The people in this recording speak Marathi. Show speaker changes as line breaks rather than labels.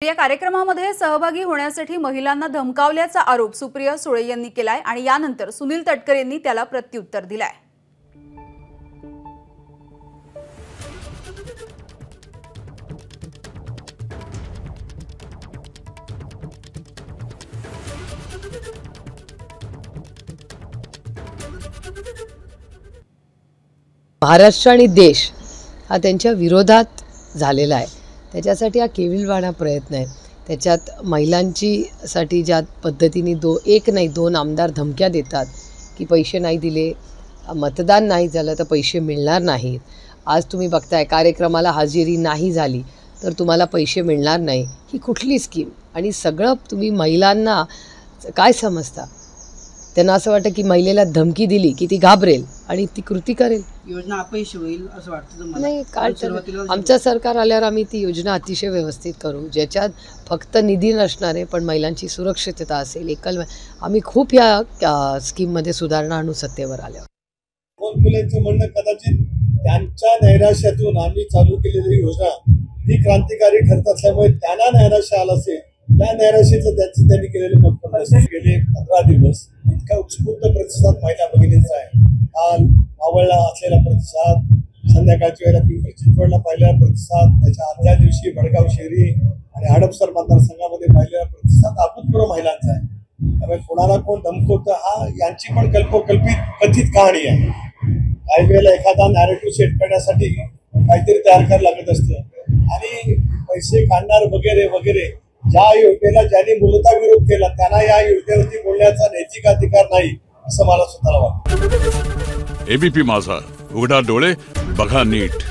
या कार्यक्रमामध्ये सहभागी होण्यासाठी महिलांना धमकावल्याचा आरोप सुप्रिया सुळे यांनी केलाय आणि यानंतर सुनील तटकरे यांनी त्याला प्रत्युत्तर दिलंय।
महाराष्ट्र आणि देश हा त्यांच्या विरोधात झालेला आहे। त्याच्यासाठी हा केविलवाणा प्रयत्न आहे। त्याच्यात महिलांची ज्या पद्धतीने एक नाही दोन आमदार धमक्या देतात की पैसे नाही दिले, मतदान नाही झालं तर पैसे मिळणार नाहीत। आज तुम्ही बघताय कार्यक्रमाला हजेरी नाही झाली तर तुम्हाला पैसे मिळणार नाही। ही कुठली स्कीम? आणि सगळं तुम्ही महिलांना काय समजता? त्यांना असं वाटतं की महिलेला धमकी दिली की ती घाबरेल आणि ती कृती करेल।
योजना अपयशी होईल असं वाटतं तुम्हाला?
नाही, काय आमचं सरकार आल्यावर आम्ही ती योजना अतिशय व्यवस्थित करू, ज्याच्यात फक्त निधी नसणारे पण महिलांची सुरक्षितता असेल। आम्ही खूप या स्कीममध्ये सुधारणा आणू सत्तेवर आल्यावर।
मुलांचं म्हणणं कदाचित त्यांच्या नैराश्यातून आम्ही चालू केलेली योजना ही क्रांतिकारी ठरत असल्यामुळे त्यांना नैराश्य आलं असेल, त्या नैराश्याचं त्यांनी केलेलं मतदान गेले 15 दिवस इतका उत्स्फूर्त प्रतिसाद महिला भगिनींचा आहे। काल मावळला असलेला प्रतिसाद, संध्याकाळच्या वेळेला पिंपरी चिंचवडला पाहिलेला प्रतिसाद, त्याच्या आदल्या दिवशी भडगाव शहरी आणि हडपसर मतदारसंघामध्ये पाहिलेला प्रतिसाद अभूतपूर्व महिलांचा आहे। त्यामुळे कोणाला कोण धमकवतं हा यांची पण कल्पित कथित कहाणी आहे। काही वेळेला एखादा नॅरेटिव्ह सेट करण्यासाठी काहीतरी तयार करायला लागत असतं आणि पैसे काढणार वगैरे वगैरे। ज्या योजनेला ज्यांनी मूलतः विरोध केला त्यांना या योजनेवरती बोलण्याचा नैतिक अधिकार नाही असं मला स्वतःला वाटतं।
एबीपी माझा, उघडा डोळे बघा नीट।